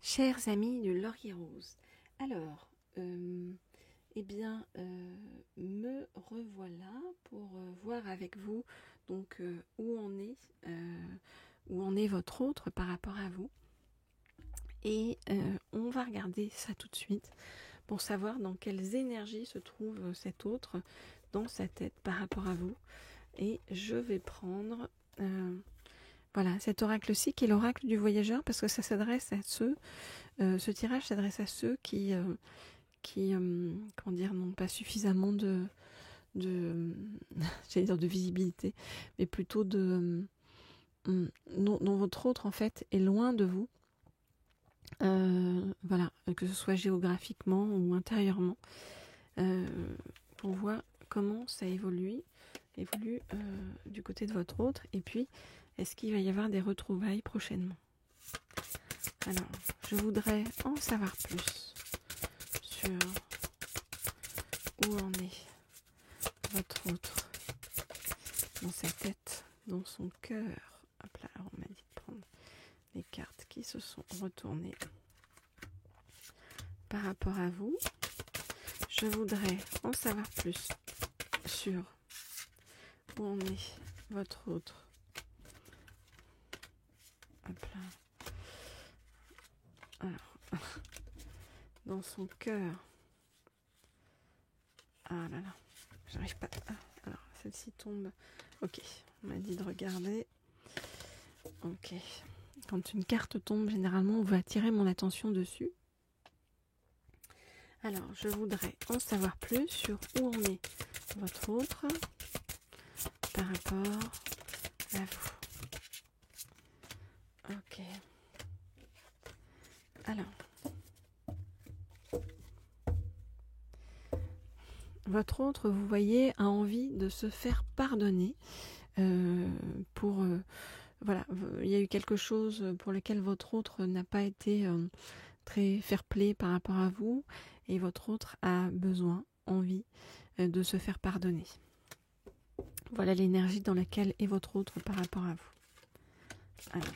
Chers amis de Laurier Rose, alors, me revoilà pour voir avec vous donc où en est votre autre par rapport à vous. Et on va regarder ça tout de suite pour savoir dans quelles énergies se trouve cet autre dans sa tête par rapport à vous. Et je vais prendre voilà, cet oracle-ci qui est l'oracle du voyageur, parce que ça s'adresse à ceux, ce tirage s'adresse à ceux qui comment dire, n'ont pas suffisamment j'allais dire de visibilité, mais plutôt dont votre autre en fait est loin de vous, voilà, que ce soit géographiquement ou intérieurement, pour voir comment ça évolue du côté de votre autre, et puis est-ce qu'il va y avoir des retrouvailles prochainement. Alors, je voudrais en savoir plus sur où en est votre autre dans sa tête, dans son cœur. Hop là, alors on m'a dit de prendre les cartes qui se sont retournées par rapport à vous. Je voudrais en savoir plus sur où en est votre autre. Hop là. Alors, dans son cœur. Ah là là, j'arrive pas. Ah, alors, celle-ci tombe. Ok, on m'a dit de regarder. Ok. Quand une carte tombe, généralement, on va attirer mon attention dessus. Alors, je voudrais en savoir plus sur où en est votre autre par rapport à vous. Ok. Alors, votre autre, vous voyez, a envie de se faire pardonner voilà, il y a eu quelque chose pour lequel votre autre n'a pas été très fair-play par rapport à vous, et votre autre a besoin, envie de se faire pardonner. Voilà l'énergie dans laquelle est votre autre par rapport à vous. Alors.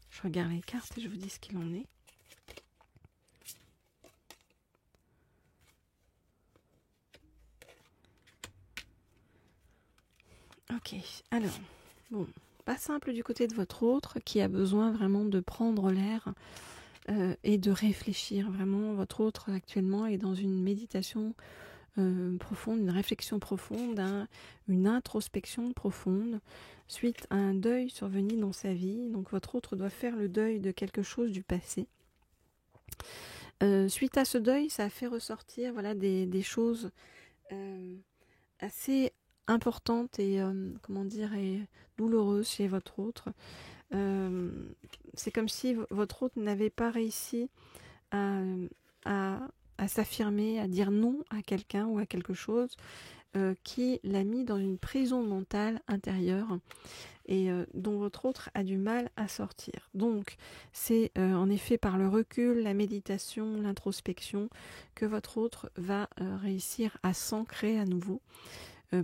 Je regarde les cartes et je vous dis ce qu'il en est. Ok, alors, bon, pas simple du côté de votre autre qui a besoin vraiment de prendre l'air et de réfléchir. Vraiment, votre autre actuellement est dans une méditation profonde, une réflexion profonde, une introspection profonde, suite à un deuil survenu dans sa vie. Donc votre autre doit faire le deuil de quelque chose du passé. Suite à ce deuil, ça a fait ressortir voilà, des choses assez importantes et et douloureuses chez votre autre. C'est comme si votre autre n'avait pas réussi à s'affirmer, à dire non à quelqu'un ou à quelque chose qui l'a mis dans une prison mentale intérieure et dont votre autre a du mal à sortir. Donc c'est en effet par le recul, la méditation, l'introspection que votre autre va réussir à s'ancrer à nouveau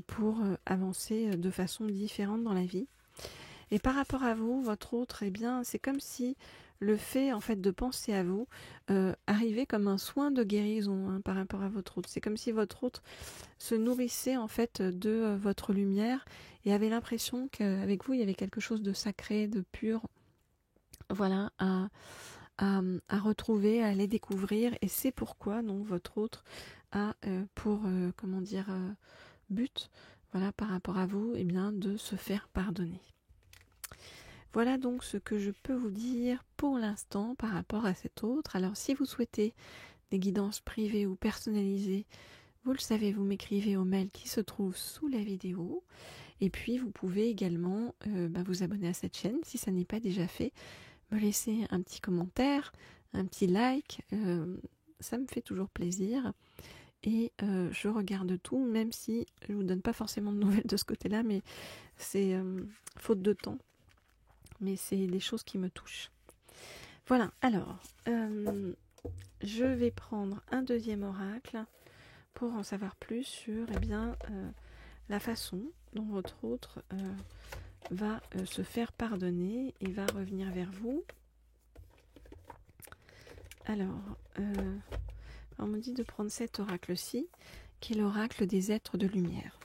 pour avancer de façon différente dans la vie. Et par rapport à vous, votre autre, eh bien, c'est comme si le fait en fait de penser à vous arrivait comme un soin de guérison par rapport à votre autre. C'est comme si votre autre se nourrissait en fait de votre lumière et avait l'impression qu'avec vous il y avait quelque chose de sacré, de pur, voilà, à retrouver, à aller découvrir. Et c'est pourquoi donc votre autre a but, voilà, par rapport à vous, eh bien, de se faire pardonner. Voilà donc ce que je peux vous dire pour l'instant par rapport à cet autre. Alors si vous souhaitez des guidances privées ou personnalisées, vous le savez, vous m'écrivez au mail qui se trouve sous la vidéo. Et puis vous pouvez également vous abonner à cette chaîne si ça n'est pas déjà fait, me laisser un petit commentaire, un petit like. ça me fait toujours plaisir. Et je regarde tout, même si je ne vous donne pas forcément de nouvelles de ce côté-là, mais c'est faute de temps. Mais c'est des choses qui me touchent. Voilà, alors, je vais prendre un deuxième oracle pour en savoir plus sur la façon dont votre autre va se faire pardonner et va revenir vers vous. Alors, on me dit de prendre cet oracle-ci, qui est l'oracle des êtres de lumière.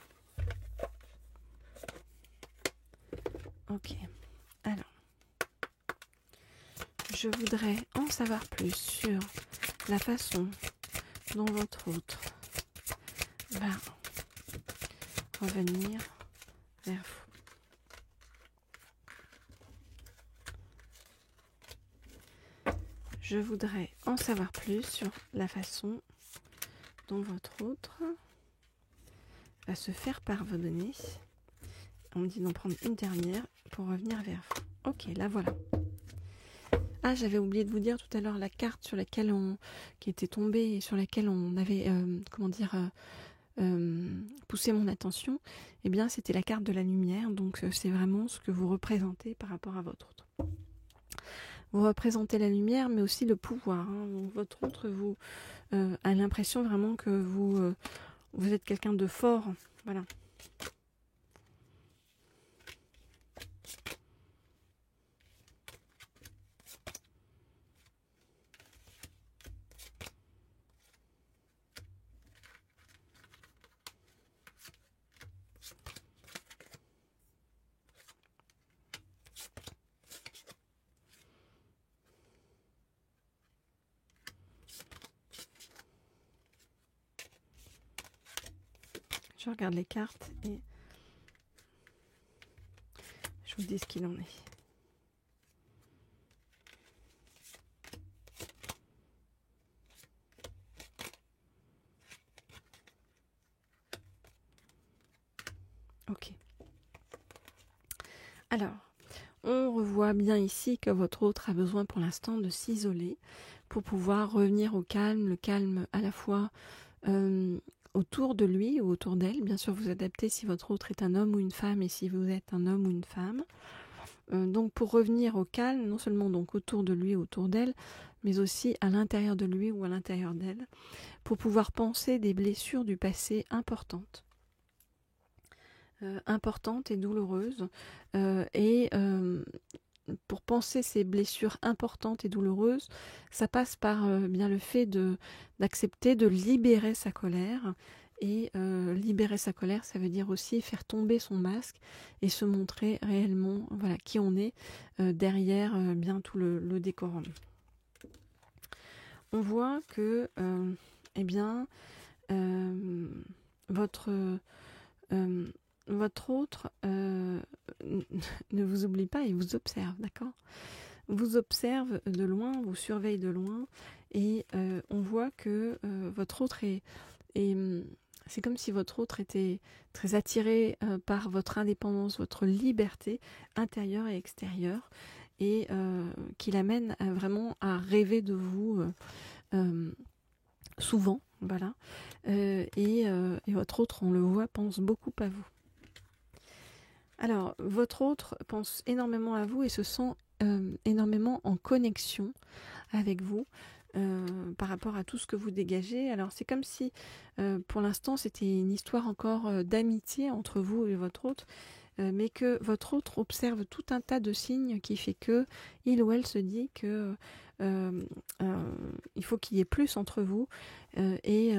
Ok, alors, je voudrais en savoir plus sur la façon dont votre autre va revenir vers vous. Je voudrais en savoir plus sur la façon dont votre autre va se faire pardonner. On me dit d'en prendre une dernière pour revenir vers vous. Ok, la voilà. Ah, j'avais oublié de vous dire tout à l'heure la carte sur laquelle qui était tombée et sur laquelle on avait poussé mon attention. Eh bien, c'était la carte de la lumière. Donc, c'est vraiment ce que vous représentez par rapport à votre autre. Vous représentez la lumière, mais aussi le pouvoir. Donc, votre autre vous a l'impression vraiment que vous êtes quelqu'un de fort. Voilà. Je regarde les cartes et je vous dis ce qu'il en est. Ok. Alors, on revoit bien ici que votre autre a besoin pour l'instant de s'isoler pour pouvoir revenir au calme, le calme à la fois autour de lui ou autour d'elle. Bien sûr, vous adaptez si votre autre est un homme ou une femme et si vous êtes un homme ou une femme. Donc pour revenir au calme, non seulement donc autour de lui ou autour d'elle, mais aussi à l'intérieur de lui ou à l'intérieur d'elle, pour pouvoir penser des blessures du passé importantes et douloureuses, pour penser ces blessures importantes et douloureuses, ça passe par bien le fait d'accepter de libérer sa colère. Et libérer sa colère, ça veut dire aussi faire tomber son masque et se montrer réellement qui on est derrière bien tout le décorum. On voit que votre autre ne vous oublie pas et vous observe, d'accord ? Vous observe de loin, vous surveille de loin, et on voit que votre autre c'est comme si votre autre était très attiré par votre indépendance, votre liberté intérieure et extérieure, et qui l'amène vraiment à rêver de vous souvent, voilà. Et votre autre, on le voit, pense beaucoup à vous. Alors, votre autre pense énormément à vous et se sent énormément en connexion avec vous par rapport à tout ce que vous dégagez. Alors, c'est comme si, pour l'instant, c'était une histoire encore d'amitié entre vous et votre autre, mais que votre autre observe tout un tas de signes qui fait que il ou elle se dit que il faut qu'il y ait plus entre vous et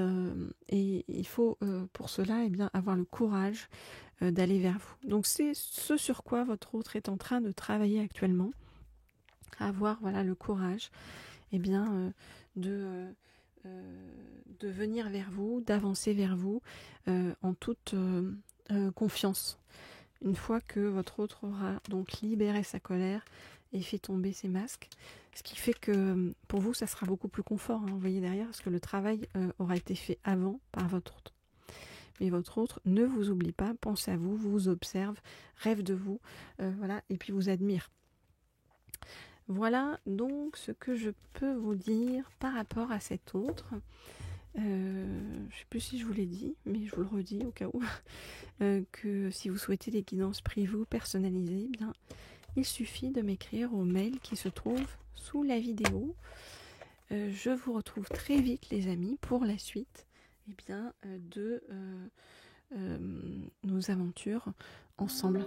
il faut pour cela avoir le courage d'aller vers vous. Donc c'est ce sur quoi votre autre est en train de travailler actuellement, avoir le courage de venir vers vous, d'avancer vers vous en toute confiance. Une fois que votre autre aura donc libéré sa colère et fait tomber ses masques, ce qui fait que pour vous ça sera beaucoup plus confort, vous voyez derrière, parce que le travail aura été fait avant par votre autre. Mais votre autre ne vous oublie pas, pense à vous, vous observe, rêve de vous, et puis vous admire. Voilà donc ce que je peux vous dire par rapport à cet autre. Je ne sais plus si je vous l'ai dit, mais je vous le redis au cas où, que si vous souhaitez des guidances privées ou personnalisées, eh bien, il suffit de m'écrire au mail qui se trouve sous la vidéo. Je vous retrouve très vite les amis pour la suite de nos aventures ensemble.